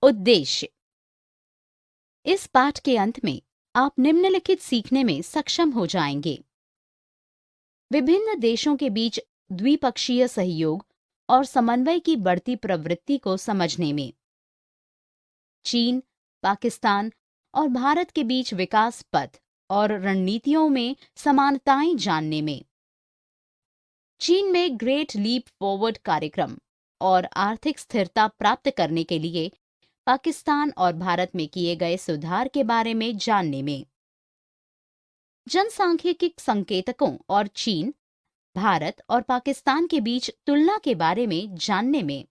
उद्देश्य। इस पाठ के अंत में आप निम्नलिखित सीखने में सक्षम हो जाएंगे। विभिन्न देशों के बीच द्विपक्षीय सहयोग और समन्वय की बढ़ती प्रवृत्ति को समझने में, चीन, पाकिस्तान और भारत के बीच विकास पथ और रणनीतियों में समानताएं जानने में, चीन में ग्रेट लीप फॉरवर्ड कार्यक्रम और आर्थिक स्थिरता प्राप्त करने के लिए पाकिस्तान और भारत में किए गए सुधार के बारे में जानने में, जनसांख्यिकी संकेतकों और चीन, भारत और पाकिस्तान के बीच तुलना के बारे में जानने में,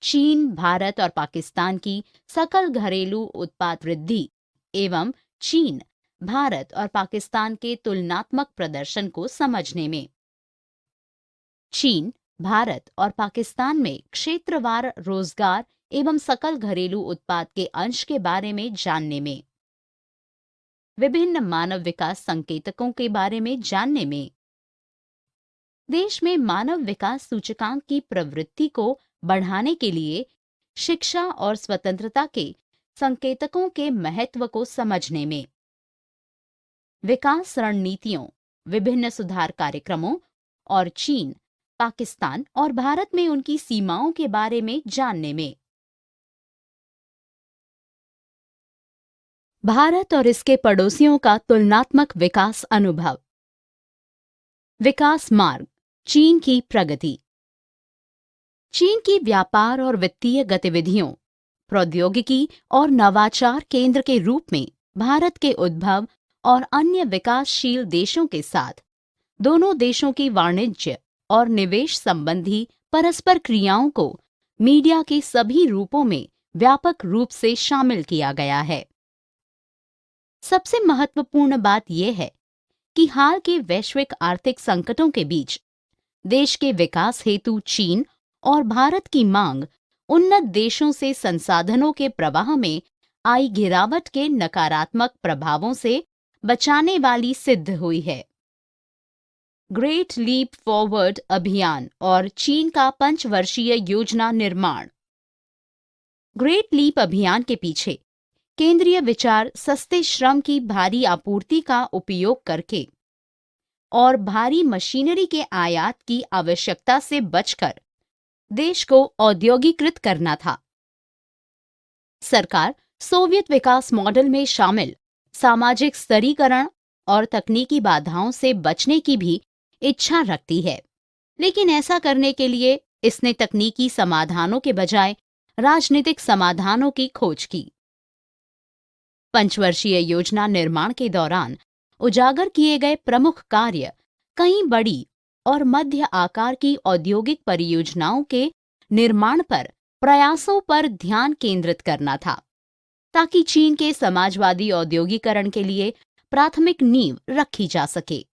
चीन, भारत और पाकिस्तान की सकल घरेलू उत्पाद वृद्धि एवं चीन, भारत और पाकिस्तान के तुलनात्मक प्रदर्शन को समझने में, चीन, भारत और पाकिस्तान में क्षेत्रवार रोजगार एवं सकल घरेलू उत्पाद के अंश के बारे में जानने में, विभिन्न मानव विकास संकेतकों के बारे में जानने में, देश में मानव विकास सूचकांक की प्रवृत्ति को बढ़ाने के लिए शिक्षा और स्वतंत्रता के संकेतकों के महत्व को समझने में, विकास रणनीतियों, विभिन्न सुधार कार्यक्रमों और चीन, पाकिस्तान और भारत में उनकी सीमाओं के बारे में जानने में। भारत और इसके पड़ोसियों का तुलनात्मक विकास अनुभव। विकास मार्ग, चीन की प्रगति। चीन की व्यापार और वित्तीय गतिविधियों, प्रौद्योगिकी और नवाचार केंद्र के रूप में भारत के उद्भव और अन्य विकासशील देशों के साथ दोनों देशों की वाणिज्य और निवेश संबंधी परस्पर क्रियाओं को मीडिया के सभी रूपों में व्यापक रूप से शामिल किया गया है। सबसे महत्वपूर्ण बात यह है कि हाल के वैश्विक आर्थिक संकटों के बीच देश के विकास हेतु चीन और भारत की मांग उन्नत देशों से संसाधनों के प्रवाह में आई गिरावट के नकारात्मक प्रभावों से बचाने वाली सिद्ध हुई है। ग्रेट लीप फॉरवर्ड अभियान और चीन का पंचवर्षीय योजना निर्माण। ग्रेट लीप अभियान के पीछे केंद्रीय विचार सस्ते श्रम की भारी आपूर्ति का उपयोग करके और भारी मशीनरी के आयात की आवश्यकता से बचकर देश को औद्योगिकृत करना था। सरकार सोवियत विकास मॉडल में शामिल सामाजिक स्तरीकरण और तकनीकी बाधाओं से बचने की भी इच्छा रखती है, लेकिन ऐसा करने के लिए इसने तकनीकी समाधानों के बजाय राजनीतिक समाधानों की खोज की। पंचवर्षीय योजना निर्माण के दौरान उजागर किए गए प्रमुख कार्य कई बड़ी और मध्य आकार की औद्योगिक परियोजनाओं के निर्माण पर प्रयासों पर ध्यान केंद्रित करना था, ताकि चीन के समाजवादी औद्योगिकरण के लिए प्राथमिक नींव रखी जा सके।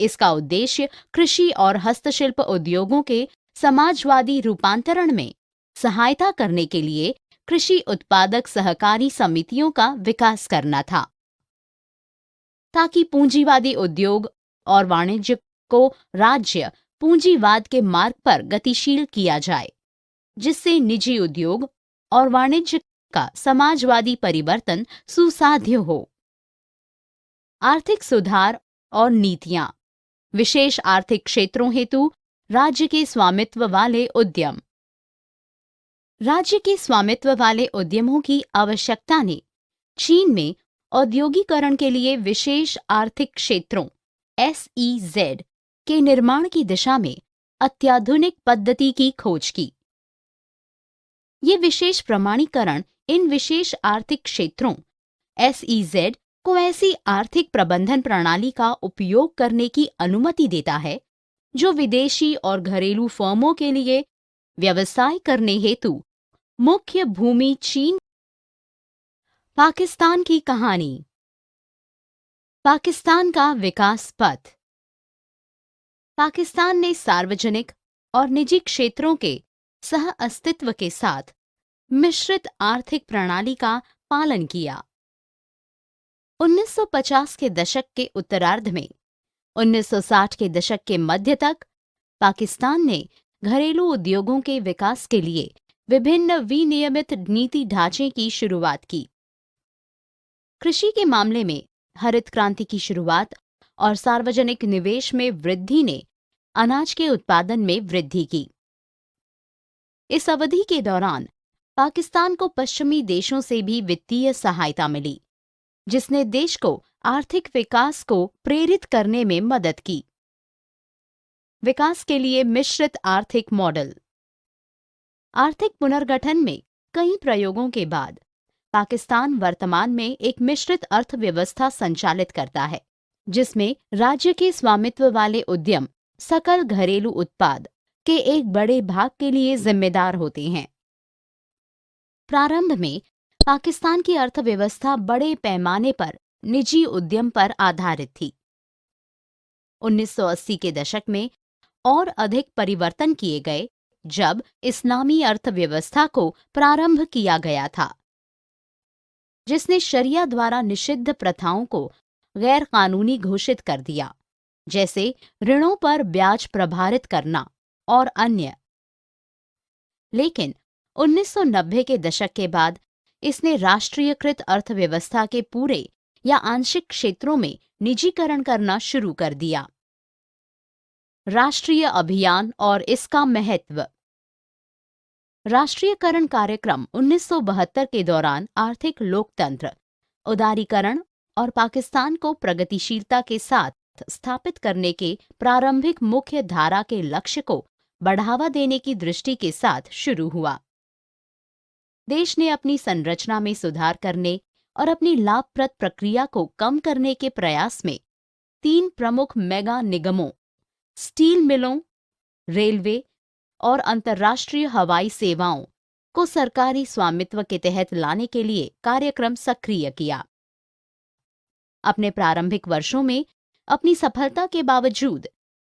इसका उद्देश्य कृषि और हस्तशिल्प उद्योगों के समाजवादी रूपांतरण में सहायता करने के लिए कृषि उत्पादक सहकारी समितियों का विकास करना था, ताकि पूंजीवादी उद्योग और वाणिज्य को राज्य पूंजीवाद के मार्ग पर गतिशील किया जाए, जिससे निजी उद्योग और वाणिज्य का समाजवादी परिवर्तन सुसाध्य हो। आर्थिक सुधार और नीतियां। विशेष आर्थिक क्षेत्रों हेतु राज्य के स्वामित्व वाले उद्यम। राज्य के स्वामित्व वाले उद्यमों की आवश्यकता ने चीन में औद्योगिकरण के लिए विशेष आर्थिक क्षेत्रों SEZ के निर्माण की दिशा में अत्याधुनिक पद्धति की खोज की। ये विशेष प्रमाणीकरण इन विशेष आर्थिक क्षेत्रों SEZ को ऐसी आर्थिक प्रबंधन प्रणाली का उपयोग करने की अनुमति देता है जो विदेशी और घरेलू फर्मों के लिए व्यवसाय करने हेतु मुख्य भूमि चीन। पाकिस्तान की कहानी। पाकिस्तान का विकास पथ। पाकिस्तान ने सार्वजनिक और निजी क्षेत्रों के सह अस्तित्व के साथ मिश्रित आर्थिक प्रणाली का पालन किया। 1950 के दशक के उत्तरार्ध में 1960 के दशक के मध्य तक पाकिस्तान ने घरेलू उद्योगों के विकास के लिए विभिन्न विनियमित नीति ढांचे की शुरुआत की। कृषि के मामले में हरित क्रांति की शुरुआत और सार्वजनिक निवेश में वृद्धि ने अनाज के उत्पादन में वृद्धि की। इस अवधि के दौरान पाकिस्तान को पश्चिमी देशों से भी वित्तीय सहायता मिली, जिसने देश को आर्थिक विकास को प्रेरित करने में मदद की। विकास के लिए मिश्रित आर्थिक मॉडल। आर्थिक पुनर्गठन में कई प्रयोगों के बाद पाकिस्तान वर्तमान में एक मिश्रित अर्थव्यवस्था संचालित करता है, जिसमें राज्य के स्वामित्व वाले उद्यम सकल घरेलू उत्पाद के एक बड़े भाग के लिए जिम्मेदार होते हैं। प्रारंभ में पाकिस्तान की अर्थव्यवस्था बड़े पैमाने पर निजी उद्यम पर आधारित थी। 1980 के दशक में और अधिक परिवर्तन किए गए जब इस्लामी अर्थव्यवस्था को प्रारंभ किया गया था, जिसने शरिया द्वारा निषिद्ध प्रथाओं को गैर कानूनी घोषित कर दिया, जैसे ऋणों पर ब्याज प्रभारित करना और अन्य। लेकिन 1990 के दशक के बाद इसने राष्ट्रीयकृत अर्थव्यवस्था के पूरे या आंशिक क्षेत्रों में निजीकरण करना शुरू कर दिया। राष्ट्रीय अभियान और इसका महत्व। राष्ट्रीयकरण कार्यक्रम 1972 के दौरान आर्थिक लोकतंत्र, उदारीकरण और पाकिस्तान को प्रगतिशीलता के साथ स्थापित करने के प्रारंभिक मुख्य धारा के लक्ष्य को बढ़ावा देने की दृष्टि के साथ शुरू हुआ। देश ने अपनी संरचना में सुधार करने और अपनी लाभप्रद प्रक्रिया को कम करने के प्रयास में 3 प्रमुख मेगा निगमों, स्टील मिलों, रेलवे और अंतर्राष्ट्रीय हवाई सेवाओं को सरकारी स्वामित्व के तहत लाने के लिए कार्यक्रम सक्रिय किया। अपने प्रारंभिक वर्षों में अपनी सफलता के बावजूद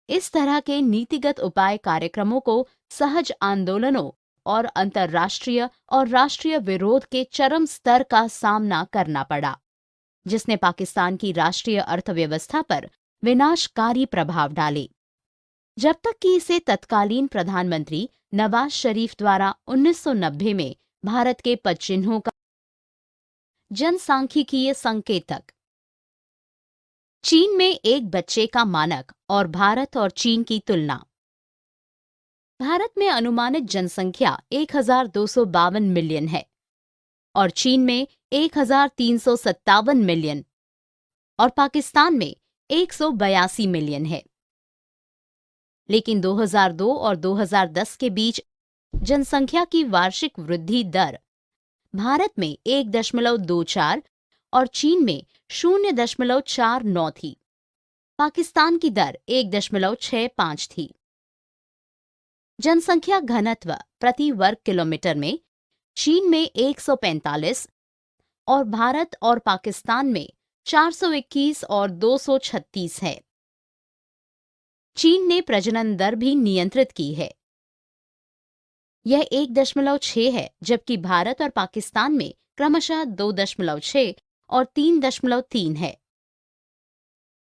इस तरह के नीतिगत उपाय कार्यक्रमों को सहज आंदोलनों और अंतर्राष्ट्रीय और राष्ट्रीय विरोध के चरम स्तर का सामना करना पड़ा, जिसने पाकिस्तान की राष्ट्रीय अर्थव्यवस्था पर विनाशकारी प्रभाव डाले। जब तक कि इसे तत्कालीन प्रधानमंत्री नवाज शरीफ द्वारा 1990 में भारत के पदचिह्नों का जनसांख्यिकीय संकेतक। चीन में एक बच्चे का मानक और भारत और चीन की तुलना। भारत में अनुमानित जनसंख्या 1252 मिलियन है और चीन में 1357 मिलियन और पाकिस्तान में 182 मिलियन है। लेकिन 2002 और 2010 के बीच जनसंख्या की वार्षिक वृद्धि दर भारत में 1.24 और चीन में 0.49 थी। पाकिस्तान की दर 1.65 थी। जनसंख्या घनत्व प्रति वर्ग किलोमीटर में चीन में 145 और भारत और पाकिस्तान में 421 और 236 है। चीन ने प्रजनन दर भी नियंत्रित की है। यह 1.6 है, जबकि भारत और पाकिस्तान में क्रमशः 2.6 और 3.3 है।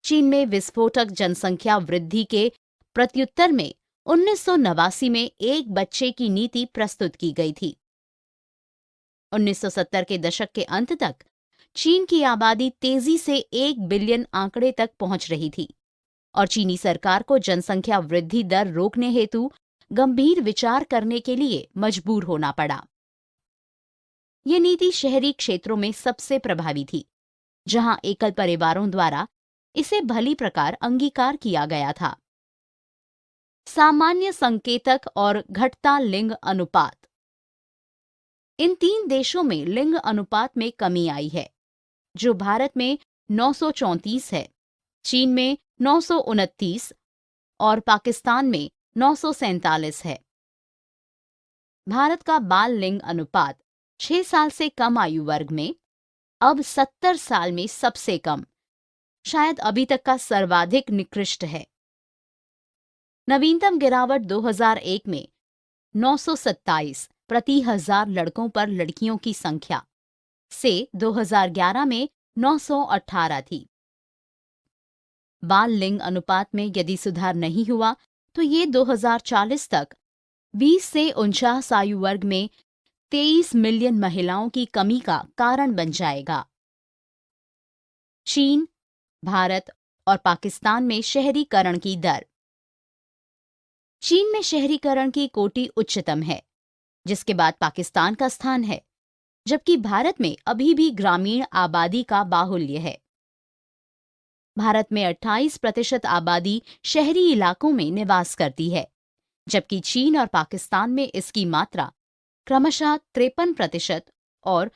चीन में विस्फोटक जनसंख्या वृद्धि के प्रत्युत्तर में 1989 में एक बच्चे की नीति प्रस्तुत की गई थी। 1970 के दशक के अंत तक चीन की आबादी तेजी से 1 बिलियन आंकड़े तक पहुंच रही थी और चीनी सरकार को जनसंख्या वृद्धि दर रोकने हेतु गंभीर विचार करने के लिए मजबूर होना पड़ा। ये नीति शहरी क्षेत्रों में सबसे प्रभावी थी, जहां एकल परिवारों द्वारा इसे भली प्रकार अंगीकार किया गया था। सामान्य संकेतक और घटता लिंग अनुपात। इन 3 देशों में लिंग अनुपात में कमी आई है, जो भारत में 934 है, चीन में 929 और पाकिस्तान में 947 है। भारत का बाल लिंग अनुपात 6 साल से कम आयु वर्ग में अब 70 साल में सबसे कम, शायद अभी तक का सर्वाधिक निकृष्ट है। नवीनतम गिरावट 2001 में 927 प्रति 1000 लड़कों पर लड़कियों की संख्या से 2011 में 918 थी। बाल लिंग अनुपात में यदि सुधार नहीं हुआ तो ये 2040 तक 20 से 49 आयु वर्ग में 23 मिलियन महिलाओं की कमी का कारण बन जाएगा। चीन, भारत और पाकिस्तान में शहरीकरण की दर। चीन में शहरीकरण की कोटि उच्चतम है, जिसके बाद पाकिस्तान का स्थान है, जबकि भारत में अभी भी ग्रामीण आबादी का बाहुल्य है। भारत में 28% आबादी शहरी इलाकों में निवास करती है, जबकि चीन और पाकिस्तान में इसकी मात्रा क्रमशः 53% और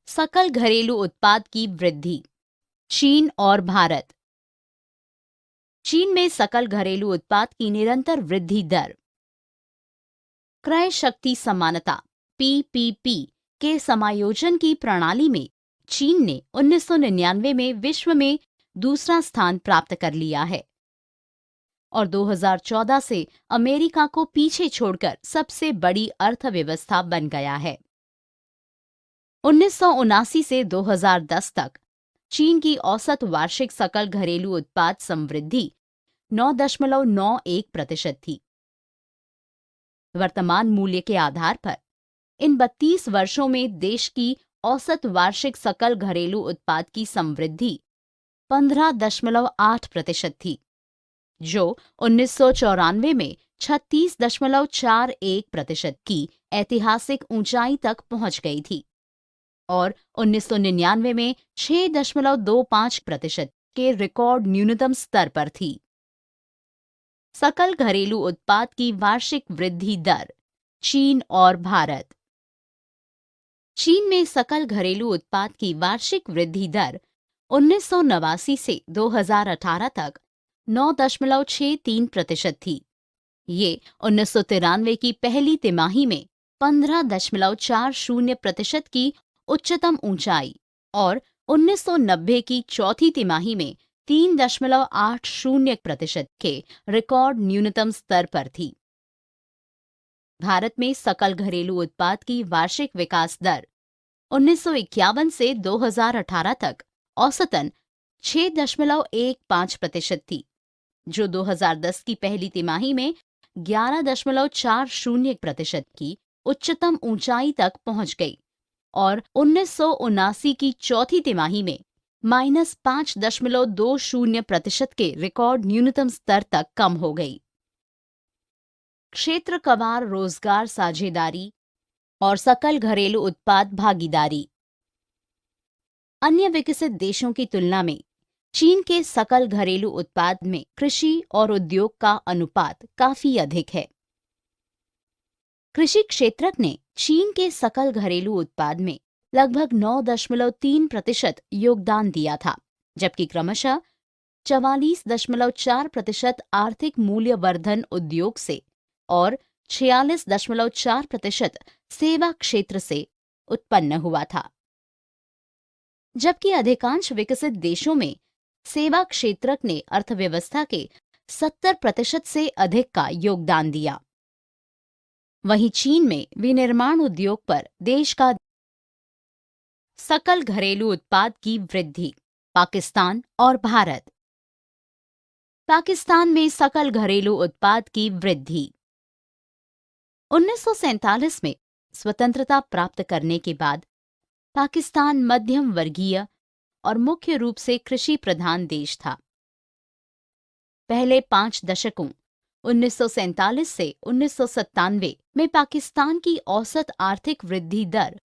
सकल घरेलू उत्पाद की वृद्धि। चीन और भारत। चीन में सकल घरेलू उत्पाद की निरंतर वृद्धि दर। क्रय शक्ति समानता पीपीपी के समायोजन की प्रणाली में चीन ने 1999 में विश्व में दूसरा स्थान प्राप्त कर लिया है और 2014 से अमेरिका को पीछे छोड़कर सबसे बड़ी अर्थव्यवस्था बन गया है। 1979 से 2010 तक चीन की औसत वार्षिक सकल घरेलू उत्पाद समवृद्धि 9.91% थी। वर्तमान मूल्य के आधार पर इन 32 वर्षों में देश की औसत वार्षिक सकल घरेलू उत्पाद की समवृद्धि 15.8% थी, जो 1994 में 36.41% की ऐतिहासिक ऊंचाई तक पहुंच गई थी और 1999 में 6.25% के रिकॉर्ड न्यूनतम स्तर पर थी। सकल घरेलू उत्पाद की वार्षिक वृद्धि दर। चीन और भारत। चीन में सकल घरेलू उत्पाद की वार्षिक वृद्धि दर 1989 से 2018 तक 9.63% थी। ये 1993 की पहली तिमाही में 15.40% की उच्चतम ऊंचाई और 1990 की चौथी तिमाही में 3.80% के रिकॉर्ड न्यूनतम स्तर पर थी। भारत में सकल घरेलू उत्पाद की वार्षिक विकास दर 1951 से 2018 तक औसतन 6.15% थी, जो 2010 की पहली तिमाही में 11.40% की उच्चतम ऊंचाई तक पहुंच गई और 1979 की चौथी तिमाही में -5.20% के रिकॉर्ड न्यूनतम स्तर तक कम हो गई। क्षेत्रवार रोजगार साझेदारी और सकल घरेलू उत्पाद भागीदारी। अन्य विकसित देशों की तुलना में चीन के सकल घरेलू उत्पाद में कृषि और उद्योग का अनुपात काफी अधिक है। कृषि क्षेत्र ने चीन के सकल घरेलू उत्पाद में लगभग 9.3% योगदान दिया था, जबकि क्रमशः 44.4% आर्थिक मूल्यवर्धन उद्योग से और 46.4% सेवा क्षेत्र से उत्पन्न हुआ था। जबकि अधिकांश विकसित देशों में सेवा क्षेत्र ने अर्थव्यवस्था के 70% से अधिक का योगदान दिया। वहीं चीन में विनिर्माण उद्योग पर देश का सकल घरेलू उत्पाद की वृद्धि। पाकिस्तान और भारत। पाकिस्तान में सकल घरेलू उत्पाद की वृद्धि। 1947 में स्वतंत्रता प्राप्त करने के बाद पाकिस्तान मध्यम वर्गीय और मुख्य रूप से कृषि प्रधान देश था। पहले 5 दशकों 1947 से 1997 में पाकिस्तान की औसत आर्थिक वृद्धि दर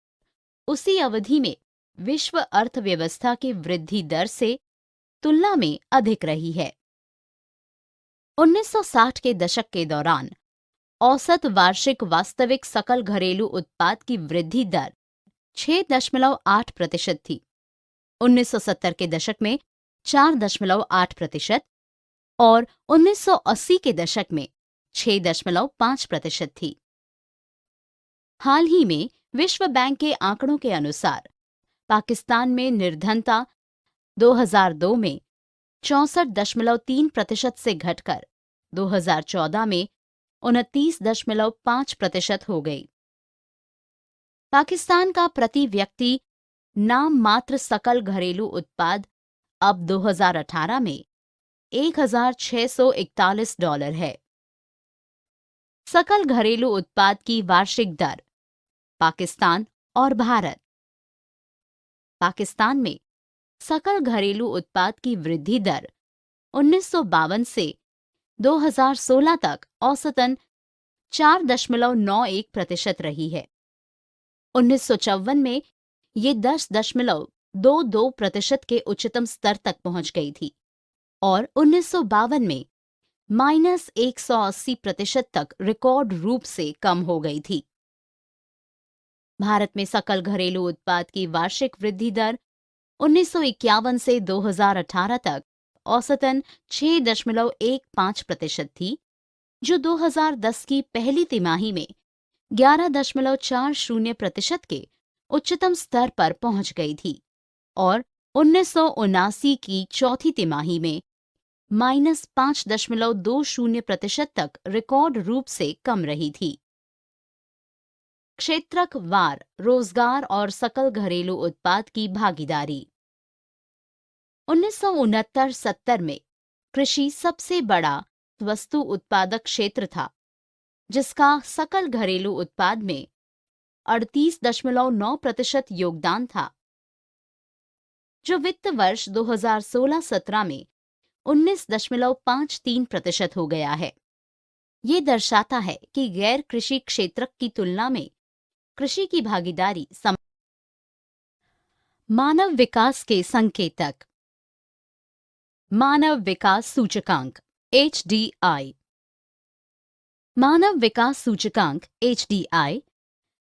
उसी अवधि में विश्व अर्थव्यवस्था की वृद्धि दर से तुलना में अधिक रही है। 1960 के दशक के दौरान औसत वार्षिक वास्तविक सकल घरेलू उत्पाद की वृद्धि दर 6.8% थी। 1970 के दशक में 4.8% और 1980 के दशक में 6.5% थी। हाल ही में विश्व बैंक के आंकड़ों के अनुसार पाकिस्तान में निर्धनता 2002 में 64.3% से घटकर 2014 में 29.5% हो गई। पाकिस्तान का प्रति व्यक्ति नाम मात्र सकल घरेलू उत्पाद अब 2018 में $1,641 है। सकल घरेलू उत्पाद की वार्षिक दर। पाकिस्तान और भारत। पाकिस्तान में सकल घरेलू उत्पाद की वृद्धि दर 1952 से 2016 तक औसतन 4.91% रही है। 1954 में ये 10.22% के उच्चतम स्तर तक पहुंच गई थी और 1952 में -180% तक रिकॉर्ड रूप से कम हो गई थी। भारत में सकल घरेलू उत्पाद की वार्षिक वृद्धि दर 1951 से 2018 तक औसतन 6.15% थी, जो 2010 की पहली तिमाही में 11.40% के उच्चतम स्तर पर पहुंच गई थी और 1979 की चौथी तिमाही में -5.20% तक रिकॉर्ड रूप से कम रही थी। क्षेत्रक वार रोजगार और सकल घरेलू उत्पाद की भागीदारी। 1969-70 में कृषि सबसे बड़ा वस्तु उत्पादक क्षेत्र था, जिसका सकल घरेलू उत्पाद में 38.9% योगदान था, जो वित्त वर्ष 2016-17 में 19.53% हो गया है। ये दर्शाता है कि गैर कृषि क्षेत्र की तुलना में कृषि की भागीदारी मानव विकास के संकेतक। मानव विकास सूचकांक HDI। मानव विकास सूचकांक HDI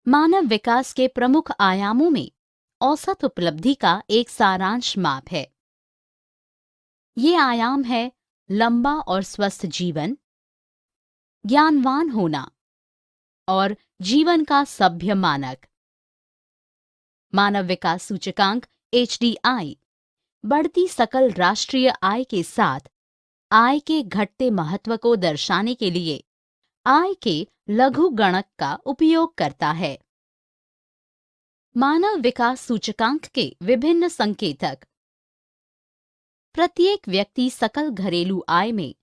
मानव विकास के प्रमुख आयामों में औसत उपलब्धि का एक सारांश माप है। ये आयाम है लंबा और स्वस्थ जीवन, ज्ञानवान होना और जीवन का सभ्य मानक। मानव विकास सूचकांक HDI बढ़ती सकल राष्ट्रीय आय के साथ आय के घटते महत्व को दर्शाने के लिए आय के लघुगणक का उपयोग करता है। मानव विकास सूचकांक के विभिन्न संकेतक। प्रत्येक व्यक्ति सकल घरेलू आय में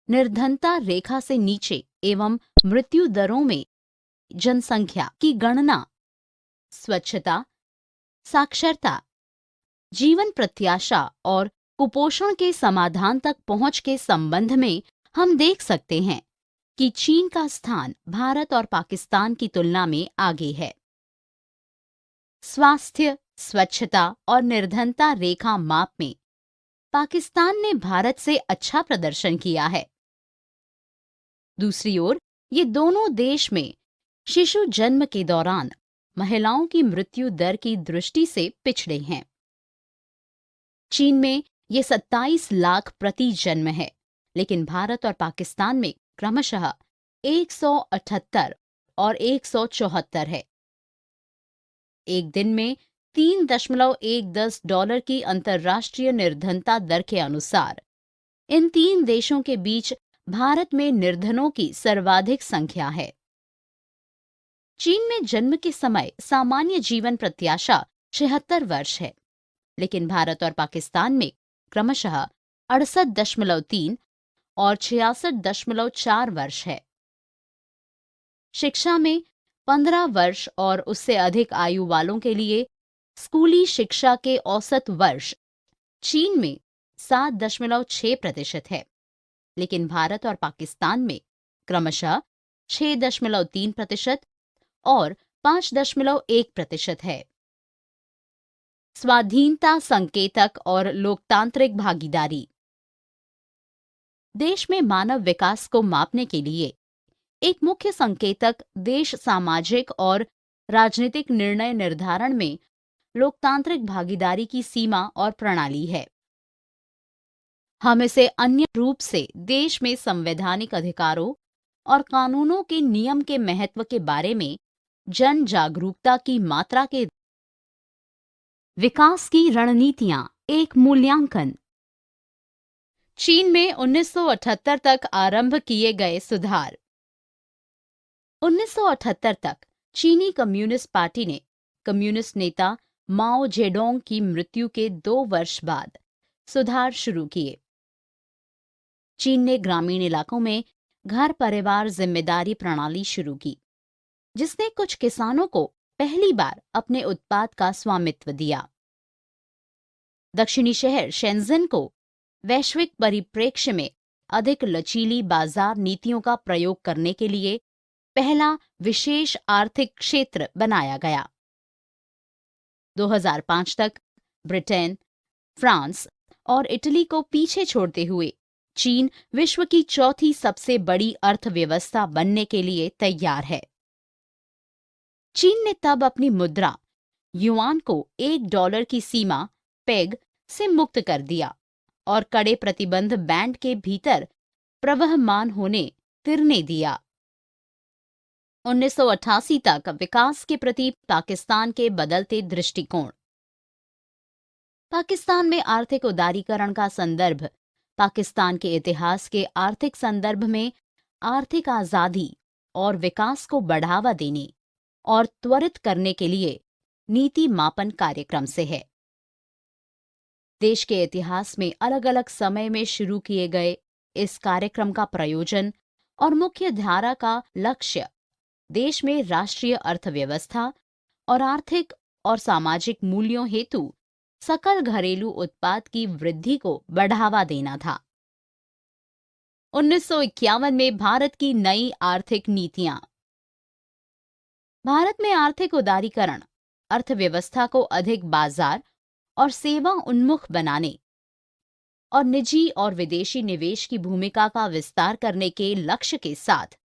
निर्धनता रेखा से नीचे एवं मृत्यु दरों में जनसंख्या की गणना, स्वच्छता, साक्षरता, जीवन प्रत्याशा और कुपोषण के समाधान तक पहुंच के संबंध में हम देख सकते हैं कि चीन का स्थान भारत और पाकिस्तान की तुलना में आगे है। स्वास्थ्य, स्वच्छता और निर्धनता रेखा माप में पाकिस्तान ने भारत से अच्छा प्रदर्शन किया है। दूसरी ओर ये दोनों देश में शिशु जन्म के दौरान महिलाओं की मृत्यु दर की दृष्टि से पिछड़े हैं। चीन में ये 27 लाख प्रति जन्म है, लेकिन भारत और पाकिस्तान में क्रमशः 178 और 174 है। एक दिन में $3.10 की अंतर्राष्ट्रीय निर्धनता दर के अनुसार इन तीन देशों के बीच भारत में निर्धनों की सर्वाधिक संख्या है। चीन में जन्म के समय सामान्य जीवन प्रत्याशा 76 वर्ष है, लेकिन भारत और पाकिस्तान में क्रमशः 68.3 और 66.4 वर्ष है। शिक्षा में 15 वर्ष और उससे अधिक आयु वालों के लिए स्कूली शिक्षा के औसत वर्ष चीन में 7.6% है, लेकिन भारत और पाकिस्तान में क्रमशः 6.3% और 5.1% है। स्वाधीनता संकेतक और लोकतांत्रिक भागीदारी। देश में मानव विकास को मापने के लिए एक मुख्य संकेतक देश सामाजिक और राजनीतिक निर्णय निर्धारण में लोकतांत्रिक भागीदारी की सीमा और प्रणाली है। हम इसे अन्य रूप से देश में संवैधानिक अधिकारों और कानूनों के नियम के महत्व के बारे में जन जागरूकता की मात्रा के विकास की रणनीतियां एक मूल्यांकन। चीन में 1978 तक आरंभ किए गए सुधार। 1978 तक चीनी कम्युनिस्ट पार्टी ने कम्युनिस्ट नेता माओ जेडोंग की मृत्यु के 2 वर्ष बाद सुधार शुरू किए। चीन ने ग्रामीण इलाकों में घर परिवार जिम्मेदारी प्रणाली शुरू की, जिसने कुछ किसानों को पहली बार अपने उत्पाद का स्वामित्व दिया। दक्षिणी शहर शेंजन को वैश्विक परिप्रेक्ष्य में अधिक लचीली बाजार नीतियों का प्रयोग करने के लिए पहला विशेष आर्थिक क्षेत्र बनाया गया। 2005 तक ब्रिटेन, फ्रांस और इटली को पीछे छोड़ते हुए चीन विश्व की चौथी सबसे बड़ी अर्थव्यवस्था बनने के लिए तैयार है। चीन ने तब अपनी मुद्रा युआन को $1 की सीमा पेग से मुक्त कर दिया और कड़े प्रतिबंध बैंड के भीतर प्रवहमान होने तिरने दिया। 1988 तक विकास के प्रति पाकिस्तान के बदलते दृष्टिकोण। पाकिस्तान में आर्थिक उदारीकरण का संदर्भ पाकिस्तान के इतिहास के आर्थिक संदर्भ में आर्थिक आजादी और विकास को बढ़ावा देने और त्वरित करने के लिए नीति मापन कार्यक्रम से है। देश के इतिहास में अलग अलग समय में शुरू किए गए इस कार्यक्रम का प्रयोजन और मुख्य धारा का लक्ष्य देश में राष्ट्रीय अर्थव्यवस्था और आर्थिक और सामाजिक मूल्यों हेतु सकल घरेलू उत्पाद की वृद्धि को बढ़ावा देना था। 1951 में भारत की नई आर्थिक नीतियां। भारत में आर्थिक उदारीकरण अर्थव्यवस्था को अधिक बाजार और सेवा उन्मुख बनाने और निजी और विदेशी निवेश की भूमिका का विस्तार करने के लक्ष्य के साथ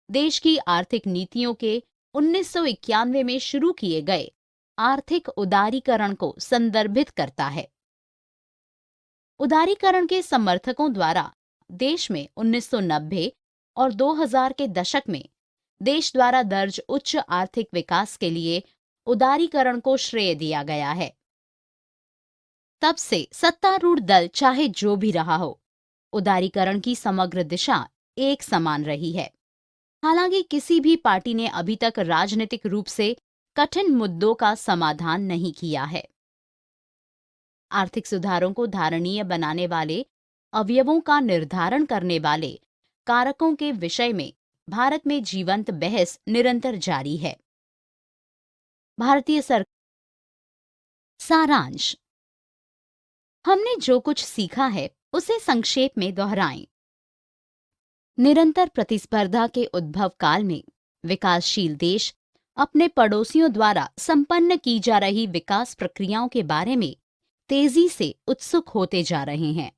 देश की आर्थिक नीतियों के 1991 में शुरू किए गए आर्थिक उदारीकरण को संदर्भित करता है। उदारीकरण के समर्थकों द्वारा देश में 1990 और 2000 के दशक में देश द्वारा दर्ज उच्च आर्थिक विकास के लिए उदारीकरण को श्रेय दिया गया है। तब से सत्तारूढ़ दल चाहे जो भी रहा हो, उदारीकरण की समग्र दिशा एक समान रही है। हालांकि किसी भी पार्टी ने अभी तक राजनीतिक रूप से कठिन मुद्दों का समाधान नहीं किया है। आर्थिक सुधारों को धारणीय बनाने वाले अवयवों का निर्धारण करने वाले कारकों के विषय में भारत में जीवंत बहस निरंतर जारी है। भारतीय सरकार सारांश। हमने जो कुछ सीखा है उसे संक्षेप में दोहराएं। निरंतर प्रतिस्पर्धा के उद्भव काल में विकासशील देश अपने पड़ोसियों द्वारा संपन्न की जा रही विकास प्रक्रियाओं के बारे में तेजी से उत्सुक होते जा रहे हैं।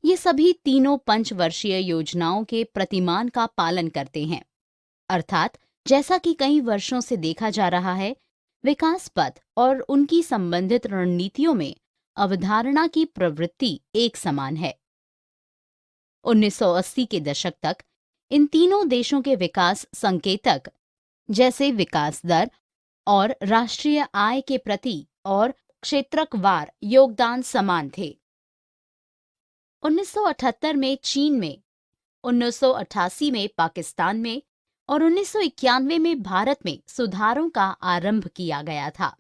ये सभी तीनों पंचवर्षीय योजनाओं के प्रतिमान का पालन करते हैं, अर्थात जैसा कि कई वर्षों से देखा जा रहा है, विकास पथ और उनकी संबंधित रणनीतियों में अवधारणा की प्रवृत्ति एक समान है। 1980 के दशक तक इन तीनों देशों के विकास संकेतक जैसे विकास दर और राष्ट्रीय आय के प्रति और क्षेत्रकवार योगदान समान थे। 1978 में चीन में, 1988 में पाकिस्तान में और 1991 में भारत में सुधारों का आरंभ किया गया था।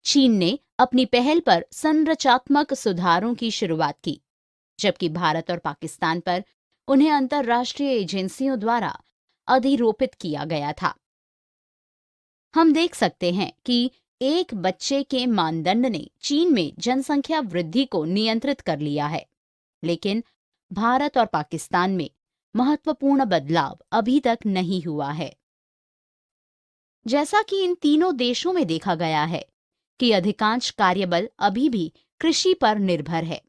चीन ने अपनी पहल पर संरचनात्मक सुधारों की शुरुआत की, जबकि भारत और पाकिस्तान पर उन्हें अंतर्राष्ट्रीय एजेंसियों द्वारा अधिरोपित किया गया था। हम देख सकते हैं कि एक बच्चे के मानदंड ने चीन में जनसंख्या वृद्धि को नियंत्रित कर लिया है, लेकिन भारत और पाकिस्तान में महत्वपूर्ण बदलाव अभी तक नहीं हुआ है। जैसा कि इन तीनों देशों में देखा गया है कि अधिकांश कार्यबल अभी भी कृषि पर निर्भर है।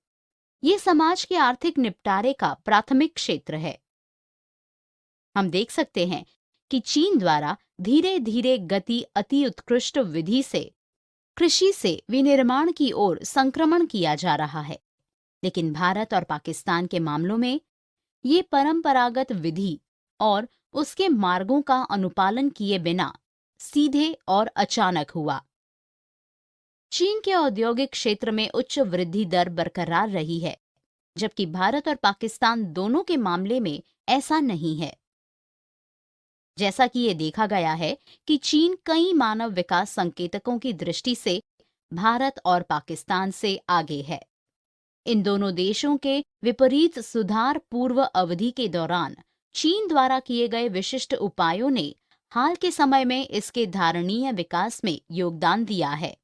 ये समाज के आर्थिक निपटारे का प्राथमिक क्षेत्र है। हम देख सकते हैं कि चीन द्वारा धीरे धीरे गति अति उत्कृष्ट विधि से कृषि से विनिर्माण की ओर संक्रमण किया जा रहा है, लेकिन भारत और पाकिस्तान के मामलों में ये परंपरागत विधि और उसके मार्गों का अनुपालन किए बिना सीधे और अचानक हुआ। चीन के औद्योगिक क्षेत्र में उच्च वृद्धि दर बरकरार रही है, जबकि भारत और पाकिस्तान दोनों के मामले में ऐसा नहीं है। जैसा कि ये देखा गया है कि चीन कई मानव विकास संकेतकों की दृष्टि से भारत और पाकिस्तान से आगे है। इन दोनों देशों के विपरीत सुधार पूर्व अवधि के दौरान चीन द्वारा किए गए विशिष्ट उपायों ने हाल के समय में इसके धारणीय विकास में योगदान दिया है।